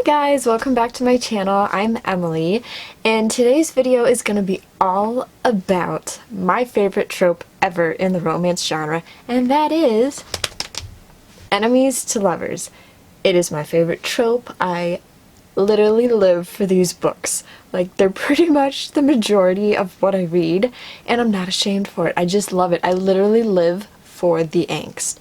guys, welcome back to my channel. I'm Emily, and today's video is going to be all about my favorite trope ever in the romance genre, and that is enemies to lovers. It is my favorite trope. I literally live for these books. Like, they're pretty much the majority of what I read, and I'm not ashamed for it. I just love it. I literally live for the angst.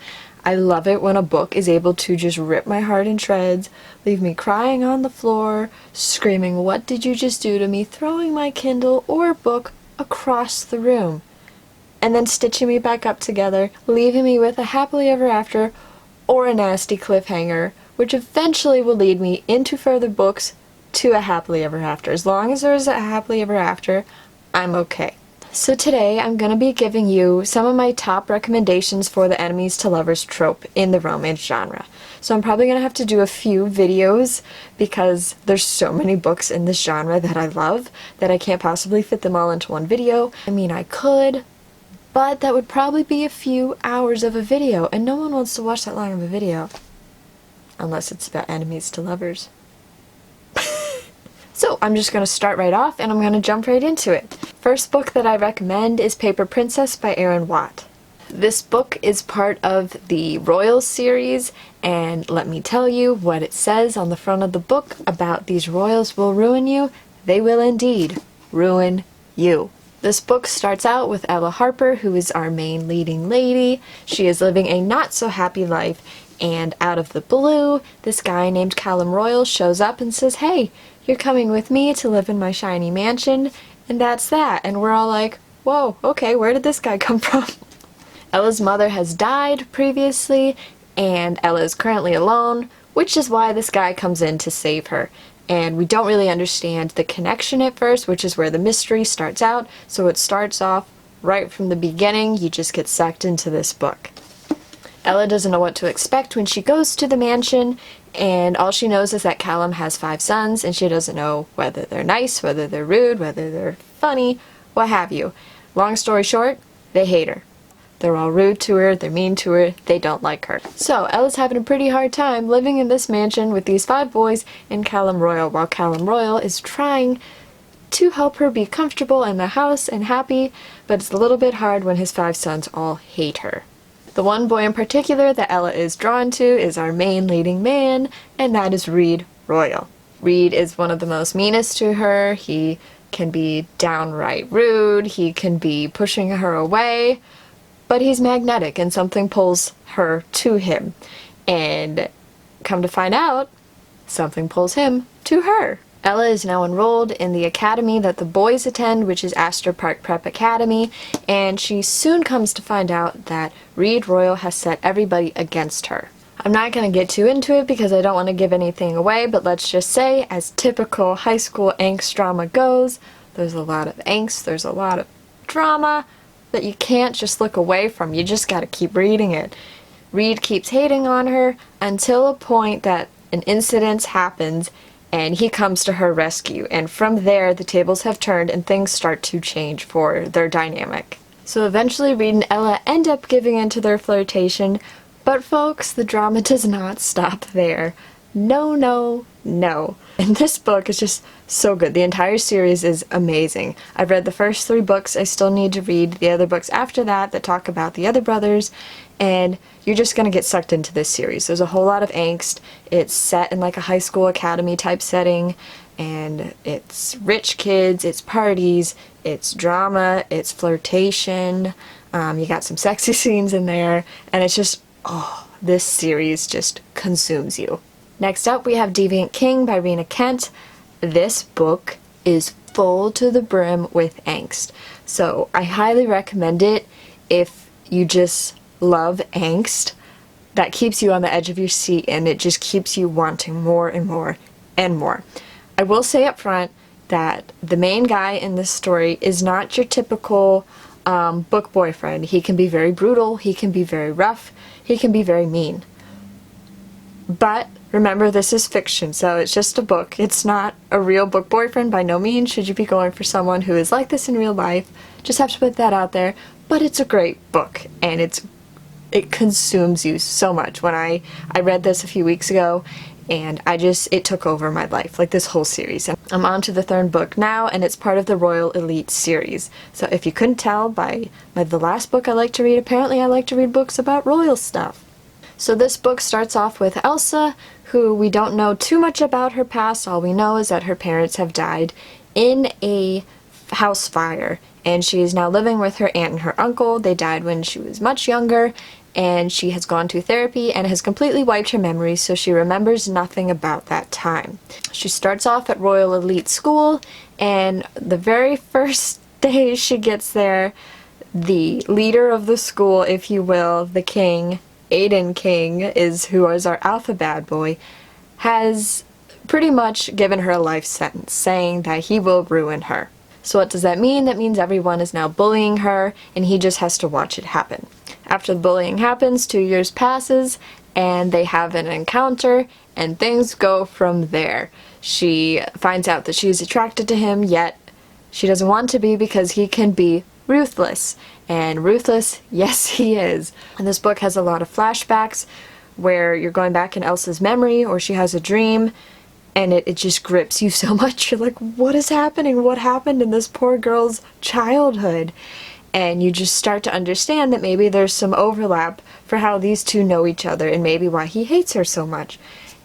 I love it when a book is able to just rip my heart in shreds, leave me crying on the floor, screaming, "What did you just do to me?" throwing my Kindle or book across the room, and then stitching me back up together, leaving me with a happily ever after or a nasty cliffhanger, which eventually will lead me into further books to a happily ever after. As long as there is a happily ever after, I'm okay. So today I'm going to be giving you some of my top recommendations for the enemies to lovers trope in the romance genre. So I'm probably going to have to do a few videos because there's so many books in this genre that I love that I can't possibly fit them all into one video. I mean, I could, but that would probably be a few hours of a video, and no one wants to watch that long of a video. Unless it's about enemies to lovers. So I'm just going to start right off and I'm going to jump right into it. First book that I recommend is Paper Princess by Erin Watt. This book is part of the Royals series, and let me tell you what it says on the front of the book about these royals will ruin you. They will indeed ruin you. This book starts out with Ella Harper, who is our main leading lady. She is living a not-so-happy life, and out of the blue, this guy named Callum Royal shows up and says, "Hey, you're coming with me to live in my shiny mansion," and that's that. And we're all like, whoa, okay, where did this guy come from? Ella's mother has died previously, and Ella is currently alone, which is why this guy comes in to save her. And we don't really understand the connection at first, which is where the mystery starts out. So it starts off right from the beginning. You just get sucked into this book. Ella doesn't know what to expect when she goes to the mansion, and all she knows is that Callum has 5 sons, and she doesn't know whether they're nice, whether they're rude, whether they're funny, what have you. Long story short, they hate her. They're all rude to her, they're mean to her, they don't like her. So Ella's having a pretty hard time living in this mansion with these 5 boys and Callum Royal, while Callum Royal is trying to help her be comfortable in the house and happy, but it's a little bit hard when his 5 sons all hate her. The one boy in particular that Ella is drawn to is our main leading man, and that is Reed Royal. Reed is one of the most meanest to her. He can be downright rude, he can be pushing her away, but he's magnetic and something pulls her to him. And come to find out, something pulls him to her. Ella is now enrolled in the academy that the boys attend, which is Astor Park Prep Academy, and she soon comes to find out that Reed Royal has set everybody against her. I'm not going to get too into it because I don't want to give anything away, but let's just say, as typical high school angst drama goes, there's a lot of angst, there's a lot of drama that you can't just look away from. You just got to keep reading it. Reed keeps hating on her until a point that an incident happens and he comes to her rescue, and from there the tables have turned and things start to change for their dynamic. So eventually Reed and Ella end up giving in to their flirtation, but folks, the drama does not stop there. No, no, no. And this book is just so good. The entire series is amazing. I've read the first 3 books. I still need to read the other books after that that talk about the other brothers, and you're just going to get sucked into this series. There's a whole lot of angst. It's set in like a high school academy type setting, and it's rich kids, it's parties, it's drama, it's flirtation, you got some sexy scenes in there, and it's just, oh, this series just consumes you. Next up, we have Deviant King by Rena Kent. This book is full to the brim with angst. So I highly recommend it if you just love angst. That keeps you on the edge of your seat, and it just keeps you wanting more and more and more. I will say up front that the main guy in this story is not your typical book boyfriend. He can be very brutal, he can be very rough, he can be very mean. But remember, this is fiction, so it's just a book. It's not a real book boyfriend by no means. Should you be going for someone who is like this in real life, just have to put that out there. But it's a great book, and it consumes you so much. When I read this a few weeks ago, and it took over my life, like this whole series. I'm on to the third book now, and it's part of the Royal Elite series. So if you couldn't tell by the last book I like to read, apparently I like to read books about royal stuff. So this book starts off with Elsa, who we don't know too much about her past. All we know is that her parents have died in a house fire, and she is now living with her aunt and her uncle. They died when she was much younger, and she has gone to therapy and has completely wiped her memory, so she remembers nothing about that time. She starts off at Royal Elite School, and the very first day she gets there, the leader of the school, if you will, the king, Aiden King, who is our alpha bad boy, has pretty much given her a life sentence, saying that he will ruin her. So what does that mean? That means everyone is now bullying her, and he just has to watch it happen. After the bullying happens, 2 years passes, and they have an encounter, and things go from there. She finds out that she's attracted to him, yet she doesn't want to be because he can be ruthless. And ruthless, yes he is. And this book has a lot of flashbacks where you're going back in Elsa's memory, or she has a dream, and it just grips you so much. You're like, what is happening? What happened in this poor girl's childhood? And you just start to understand that maybe there's some overlap for how these two know each other, and maybe why he hates her so much.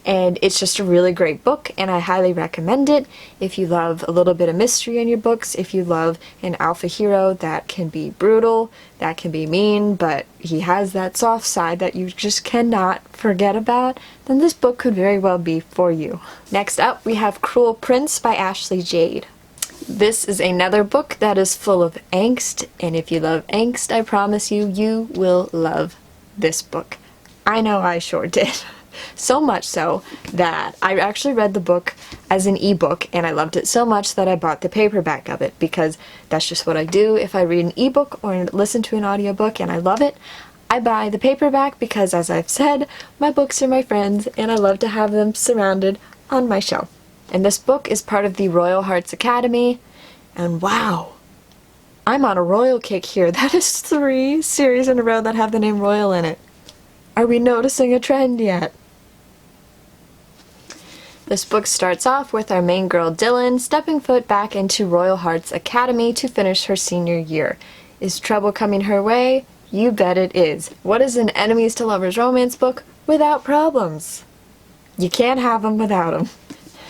And it's just a really great book, and I highly recommend it if you love a little bit of mystery in your books, if you love an alpha hero that can be brutal, that can be mean, but he has that soft side that you just cannot forget about, then this book could very well be for you. Next up, we have Cruel Prince by Ashley Jade. This is another book that is full of angst, and if you love angst, I promise you, you will love this book. I know I sure did. So much so that I actually read the book as an ebook, and I loved it so much that I bought the paperback of it, because that's just what I do. If I read an ebook or listen to an audiobook and I love it, I buy the paperback because, as I've said, my books are my friends and I love to have them surrounded on my shelf. And this book is part of the Royal Hearts Academy, and wow, I'm on a royal kick here. That is 3 series in a row that have the name Royal in it. Are we noticing a trend yet? This book starts off with our main girl Dylan stepping foot back into Royal Hearts Academy to finish her senior year. Is trouble coming her way? You bet it is. What is an enemies to lovers romance book without problems? You can't have them without them.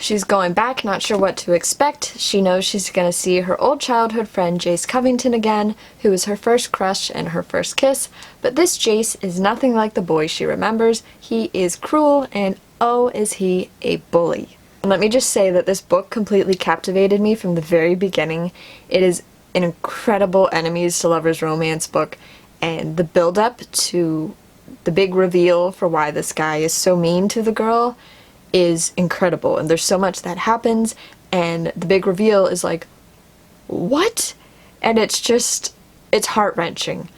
She's going back, not sure what to expect. She knows she's going to see her old childhood friend Jace Covington again, who was her first crush and her first kiss, but this Jace is nothing like the boy she remembers. He is cruel, and oh, is he a bully. And let me just say that this book completely captivated me from the very beginning. It is an incredible enemies to lovers romance book, and the build-up to the big reveal for why this guy is so mean to the girl is incredible, and there's so much that happens, and the big reveal is like, what? And it's heart-wrenching,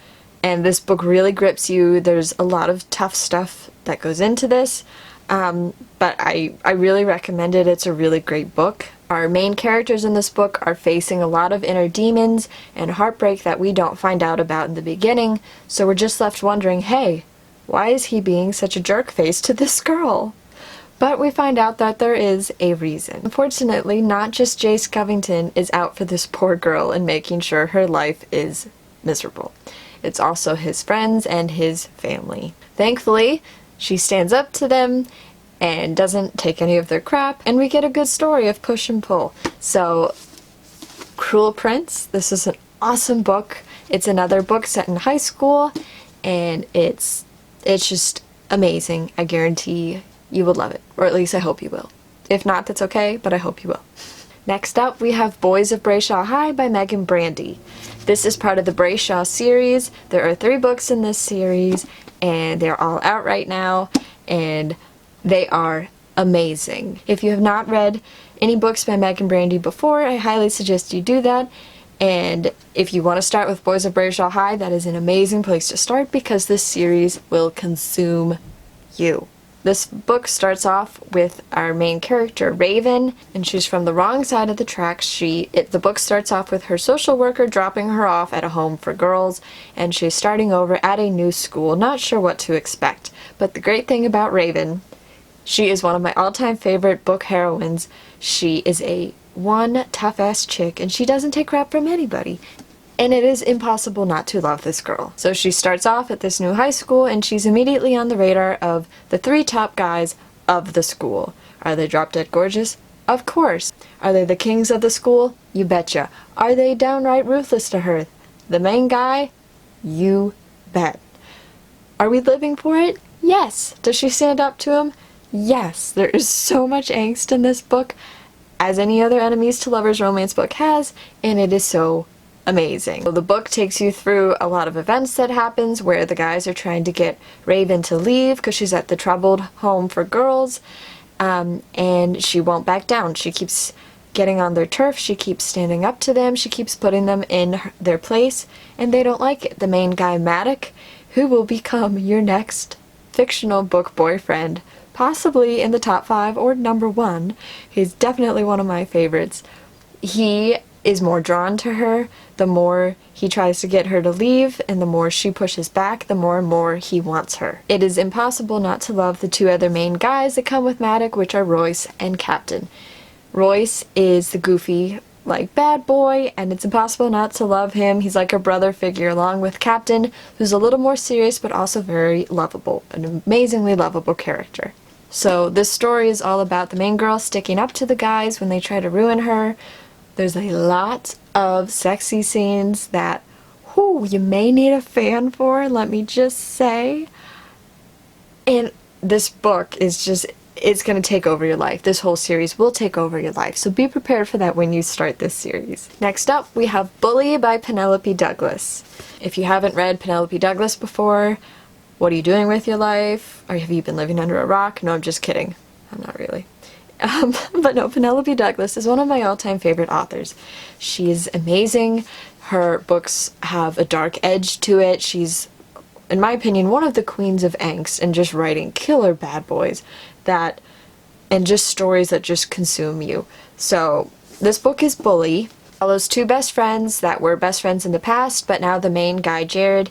and this book really grips you. There's a lot of tough stuff that goes into this, but I really recommend it. It's a really great book. Our main characters in this book are facing a lot of inner demons and heartbreak that we don't find out about in the beginning, so we're just left wondering, hey, why is he being such a jerk face to this girl? But we find out that there is a reason. Unfortunately, not just Jace Covington is out for this poor girl and making sure her life is miserable. It's also his friends and his family. Thankfully, she stands up to them and doesn't take any of their crap, and we get a good story of push and pull. So, Cruel Prince, this is an awesome book. It's another book set in high school, and it's just amazing. I guarantee you will love it, or at least I hope you will. If not, that's okay, but I hope you will. Next up, we have Boys of Brayshaw High by Megan Brandy. This is part of the Brayshaw series. There are 3 books in this series, and they're all out right now, and they are amazing. If you have not read any books by Megan Brandy before, I highly suggest you do that. And if you want to start with Boys of Brayshaw High, that is an amazing place to start because this series will consume you. This book starts off with our main character, Raven, and she's from the wrong side of the tracks. The book starts off with her social worker dropping her off at a home for girls, and she's starting over at a new school, not sure what to expect. But the great thing about Raven She is one of my all-time favorite book heroines. She is a one tough-ass chick, and she doesn't take crap from anybody. And it is impossible not to love this girl. So she starts off at this new high school, and she's immediately on the radar of the 3 top guys of the school. Are they drop-dead gorgeous? Of course. Are they the kings of the school? You betcha. Are they downright ruthless to her? The main guy? You bet. Are we living for it? Yes. Does she stand up to him? Yes. There is so much angst in this book, as any other enemies to lovers romance book has, and it is so amazing. So the book takes you through a lot of events that happens where the guys are trying to get Raven to leave because she's at the troubled home for girls, and she won't back down. She keeps getting on their turf, she keeps standing up to them, she keeps putting them in their place, and they don't like it. The main guy, Maddox, who will become your next fictional book boyfriend, possibly in the top 5 or number 1. He's definitely one of my favorites. He is more drawn to her the more he tries to get her to leave, and the more she pushes back, the more and more he wants her. It is impossible not to love the 2 other main guys that come with Maddox, which are Royce and Captain. Royce is the goofy, like, bad boy, and it's impossible not to love him. He's like a brother figure, along with Captain, who's a little more serious but also very lovable, an amazingly lovable character. So this story is all about the main girl sticking up to the guys when they try to ruin her. There's a lot of sexy scenes that, whoo, you may need a fan for, let me just say. And this book is just, it's going to take over your life. This whole series will take over your life, so be prepared for that when you start this series. Next up, we have Bully by Penelope Douglas. If you haven't read Penelope Douglas before, what are you doing with your life? Or have you been living under a rock? No, I'm just kidding. I'm not really. But no, Penelope Douglas is one of my all-time favorite authors. She's amazing. Her books have a dark edge to it. She's, in my opinion, one of the queens of angst and just writing killer bad boys that, and just stories that just consume you. So this book is Bully. Follows 2 best friends that were best friends in the past, but now the main guy, Jared,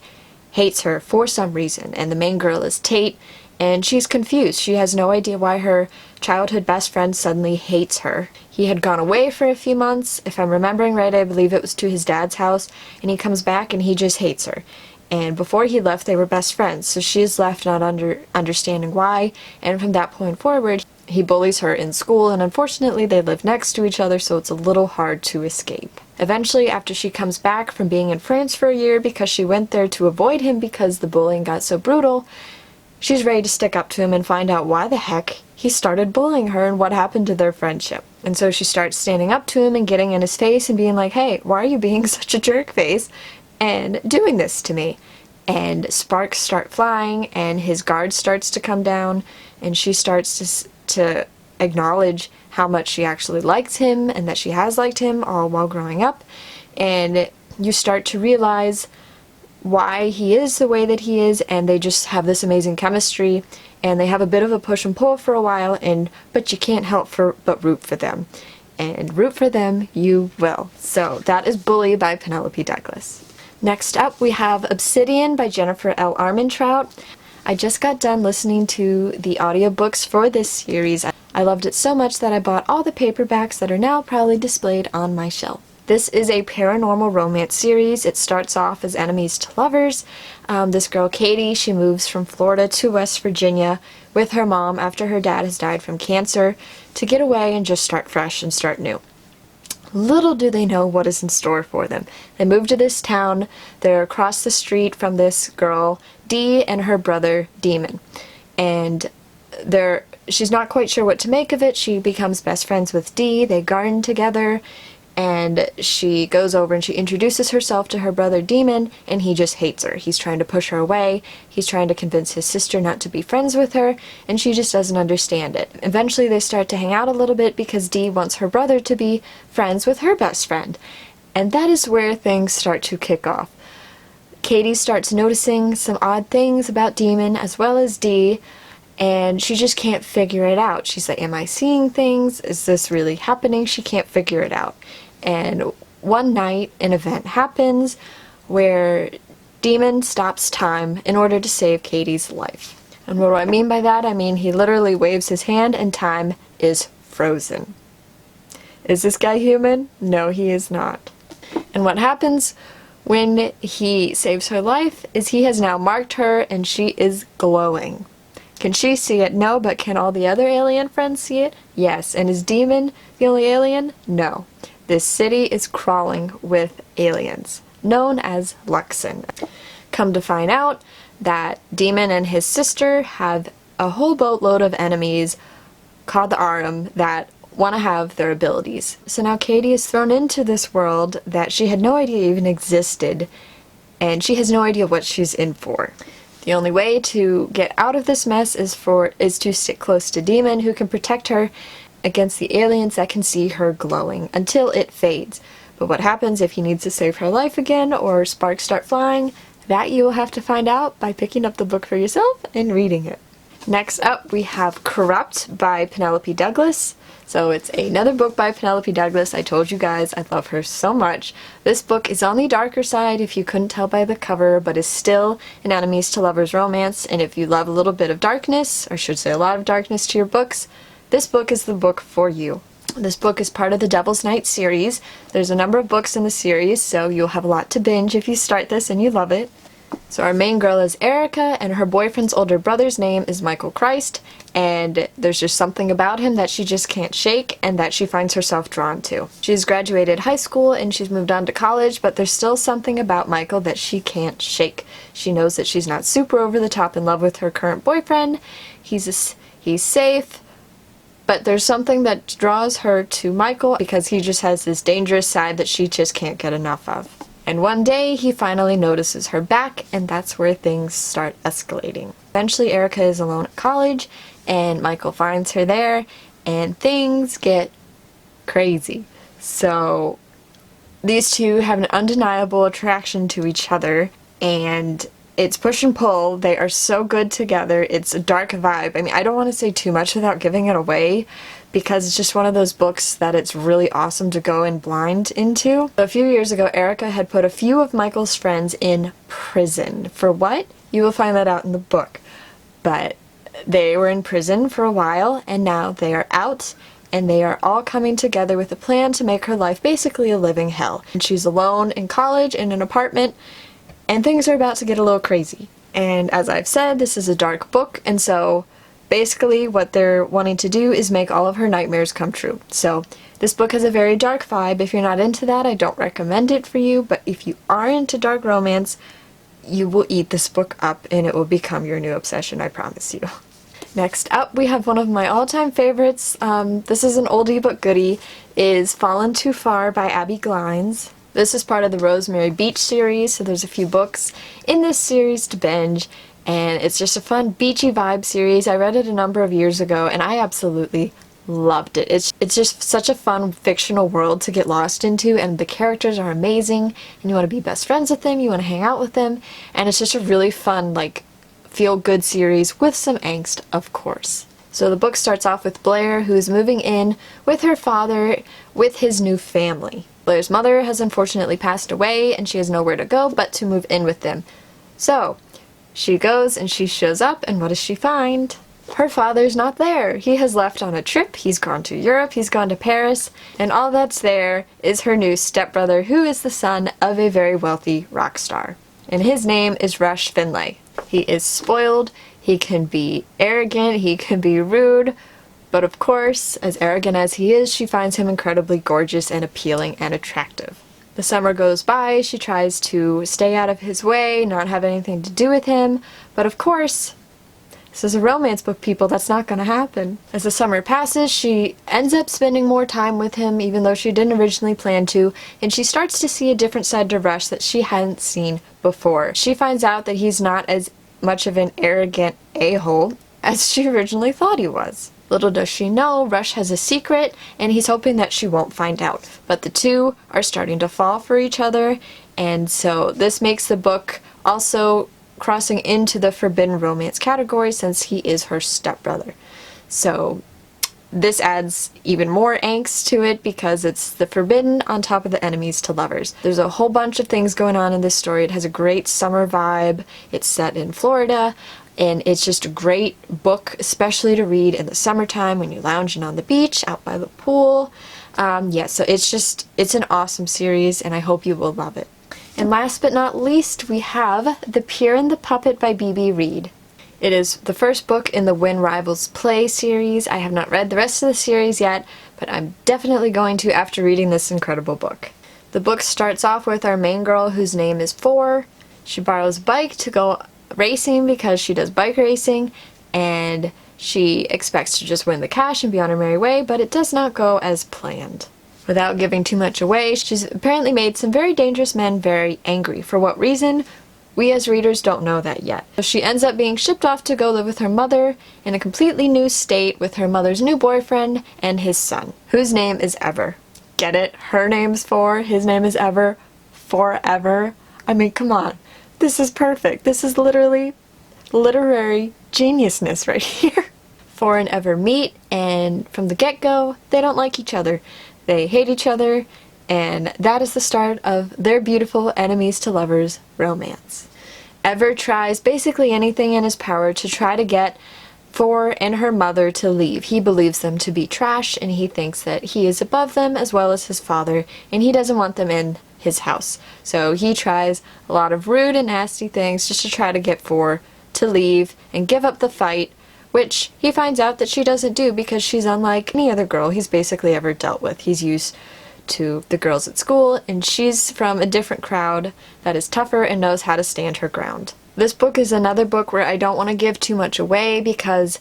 hates her for some reason, and the main girl is Tate, and she's confused. She has no idea why her childhood best friend suddenly hates her. He had gone away for a few months. If I'm remembering right, I believe it was to his dad's house, and he comes back and he just hates her. And before he left, they were best friends, so she is left not understanding why, and from that point forward, he bullies her in school, and unfortunately they live next to each other, so it's a little hard to escape. Eventually, after she comes back from being in France for a year because she went there to avoid him because the bullying got so brutal, she's ready to stick up to him and find out why the heck he started bullying her and what happened to their friendship. And so she starts standing up to him and getting in his face and being like, hey, why are you being such a jerk face and doing this to me? And sparks start flying, and his guard starts to come down, and she starts to acknowledge how much she actually likes him and that she has liked him all while growing up. And you start to realize why he is the way that he is, and they just have this amazing chemistry, and they have a bit of a push and pull for a while, but you can't help but root for them. And root for them you will. So that is Bully by Penelope Douglas. Next up, we have Obsidian by Jennifer L. Armentrout. I just got done listening to the audiobooks for this series. I loved it so much that I bought all the paperbacks that are now proudly displayed on my shelf. This is a paranormal romance series. It starts off as enemies to lovers. This girl, Katie, she moves from Florida to West Virginia with her mom after her dad has died from cancer to get away and just start fresh and start new. Little do they know what is in store for them. They move to this town. They're across the street from this girl, Dee, and her brother, Demon. And she's not quite sure what to make of it. She becomes best friends with Dee. They garden together. And she goes over and she introduces herself to her brother Demon, and he just hates her. He's trying to push her away. He's trying to convince his sister not to be friends with her, and she just doesn't understand it. Eventually they start to hang out a little bit because Dee wants her brother to be friends with her best friend. And that is where things start to kick off. Katie starts noticing some odd things about Demon as well as Dee, and she just can't figure it out. She's like, am I seeing things? Is this really happening? She can't figure it out. And one night, an event happens where Demon stops time in order to save Katie's life. And what do I mean by that? I mean he literally waves his hand and time is frozen. Is this guy human? No, he is not. And what happens when he saves her life is he has now marked her and she is glowing. Can she see it? No, but can all the other alien friends see it? Yes. And is Demon the only alien? No. This city is crawling with aliens, known as Luxon. Come to find out that Demon and his sister have a whole boatload of enemies called the Arum that want to have their abilities. So now Katie is thrown into this world that she had no idea even existed, and she has no idea what she's in for. The only way to get out of this mess is to stick close to Demon, who can protect her against the aliens that can see her glowing until it fades. But what happens if he needs to save her life again or sparks start flying? That you will have to find out by picking up the book for yourself and reading it. Next up we have Corrupt by Penelope Douglas. So it's another book by Penelope Douglas. I told you guys I love her so much. This book is on the darker side if you couldn't tell by the cover, but is still an enemies to lovers romance, and if you love a little bit of darkness, or I should say a lot of darkness to your books, this book is the book for you. This book is part of the Devil's Night series. There's a number of books in the series, so you'll have a lot to binge if you start this and you love it. So our main girl is Erica, and her boyfriend's older brother's name is Michael Christ, and there's just something about him that she just can't shake and that she finds herself drawn to. She's graduated high school and she's moved on to college, but there's still something about Michael that she can't shake. She knows that she's not super over the top in love with her current boyfriend. He's safe, but there's something that draws her to Michael because he just has this dangerous side that she just can't get enough of. And one day, he finally notices her back, and that's where things start escalating. Eventually, Erica is alone at college, and Michael finds her there, and things get crazy. So, these two have an undeniable attraction to each other, and it's push and pull. They are so good together. It's a dark vibe. I mean, I don't want to say too much without giving it away, because it's just one of those books that it's really awesome to go in blind into. A few years ago, Erica had put a few of Michael's friends in prison. For what? You will find that out in the book. But they were in prison for a while, and now they are out, and they are all coming together with a plan to make her life basically a living hell. And she's alone in college in an apartment, and things are about to get a little crazy. And as I've said, this is a dark book, and so basically what they're wanting to do is make all of her nightmares come true. So this book has a very dark vibe. If you're not into that, I don't recommend it for you, but if you are into dark romance, you will eat this book up and it will become your new obsession, I promise you. Next up, we have one of my all-time favorites. This is an oldie but goodie, is Fallen Too Far by Abby Glines. This is part of the Rosemary Beach series, so there's a few books in this series to binge. And it's just a fun beachy vibe series. I read it a number of years ago and I absolutely loved it. It's just such a fun fictional world to get lost into, and the characters are amazing and you want to be best friends with them, you want to hang out with them, and it's just a really fun, like, feel-good series with some angst, of course. So the book starts off with Blair, who is moving in with her father with his new family. Blair's mother has unfortunately passed away and she has nowhere to go but to move in with them. So she goes and she shows up, and what does she find? Her father's not there. He has left on a trip, he's gone to Europe, he's gone to Paris, and all that's there is her new stepbrother, who is the son of a very wealthy rock star. And his name is Rush Finlay. He is spoiled, he can be arrogant, he can be rude, but of course, as arrogant as he is, she finds him incredibly gorgeous and appealing and attractive. The summer goes by, she tries to stay out of his way, not have anything to do with him, but of course, this is a romance book, people, that's not gonna happen. As the summer passes, she ends up spending more time with him, even though she didn't originally plan to, and she starts to see a different side to Rush that she hadn't seen before. She finds out that he's not as much of an arrogant a-hole as she originally thought he was. Little does she know, Rush has a secret, and he's hoping that she won't find out. But the two are starting to fall for each other, and so this makes the book also crossing into the forbidden romance category since he is her stepbrother. So this adds even more angst to it because it's the forbidden on top of the enemies to lovers. There's a whole bunch of things going on in this story. It has a great summer vibe. It's set in Florida. and it's just a great book, especially to read in the summertime when you're lounging on the beach, out by the pool. Yeah, so it's an awesome series, and I hope you will love it. And last but not least, we have The Pier and the Puppet by B.B. Reed. It is the first book in the When Rivals Play series. I have not read the rest of the series yet, but I'm definitely going to after reading this incredible book. The book starts off with our main girl, whose name is Four. She borrows a bike to go racing because she does bike racing, and she expects to just win the cash and be on her merry way, but it does not go as planned. Without giving too much away, she's apparently made some very dangerous men very angry. For what reason? We as readers don't know that yet. So she ends up being shipped off to go live with her mother in a completely new state with her mother's new boyfriend and his son, whose name is Ever. Get it? Her name's Four, his name is Ever. Forever. I mean, come on. This is perfect. This is literally literary geniusness right here. Four and Ever meet, and from the get-go, they don't like each other. They hate each other, and that is the start of their beautiful enemies to lovers romance. Ever tries basically anything in his power to try to get Four and her mother to leave. He believes them to be trash, and he thinks that he is above them as well as his father, and he doesn't want them in his house. So he tries a lot of rude and nasty things just to try to get Four to leave and give up the fight, which he finds out that she doesn't do because she's unlike any other girl he's basically ever dealt with. He's used to the girls at school, and she's from a different crowd that is tougher and knows how to stand her ground. This book is another book where I don't want to give too much away because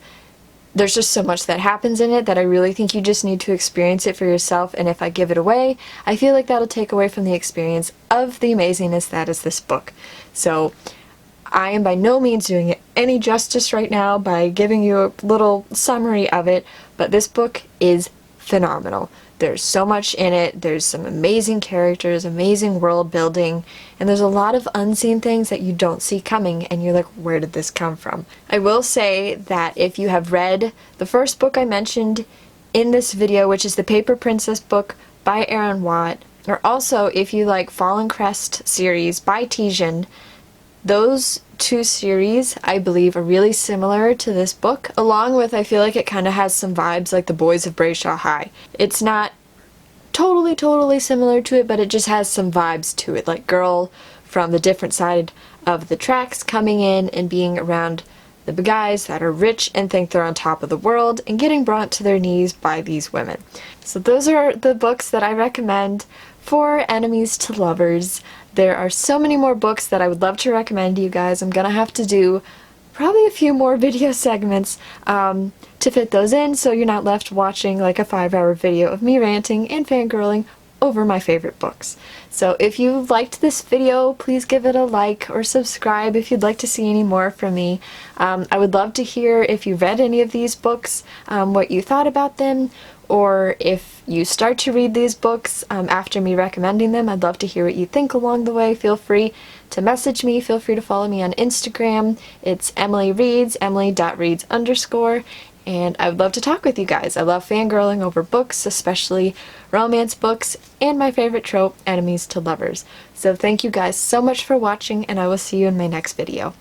there's just so much that happens in it that I really think you just need to experience it for yourself, and if I give it away, I feel like that'll take away from the experience of the amazingness that is this book. So I am by no means doing it any justice right now by giving you a little summary of it, but this book is phenomenal. There's so much in it, there's some amazing characters, amazing world building, and there's a lot of unseen things that you don't see coming, and you're like, where did this come from? I will say that if you have read the first book I mentioned in this video, which is the Paper Princess book by Aaron Watt, or also if you like Fallen Crest series by Tijan, those two series, I believe, are really similar to this book, along with I feel like it kind of has some vibes like The Boys of Brayshaw High. It's not totally similar to it, but it just has some vibes to it, like girl from the different side of the tracks coming in and being around the guys that are rich and think they're on top of the world and getting brought to their knees by these women. So those are the books that I recommend for enemies to lovers. There are so many more books that I would love to recommend to you guys. I'm gonna have to do probably a few more video segments to fit those in, so you're not left watching like a 5-hour video of me ranting and fangirling over my favorite books. So if you liked this video, please give it a like or subscribe if you'd like to see any more from me. I would love to hear if you read any of these books, what you thought about them, or if you start to read these books after me recommending them. I'd love to hear what you think along the way. Feel free to message me. Feel free to follow me on Instagram. It's Emily Reads, emily.reads_, and I would love to talk with you guys. I love fangirling over books, especially romance books, and my favorite trope, enemies to lovers. So thank you guys so much for watching, and I will see you in my next video.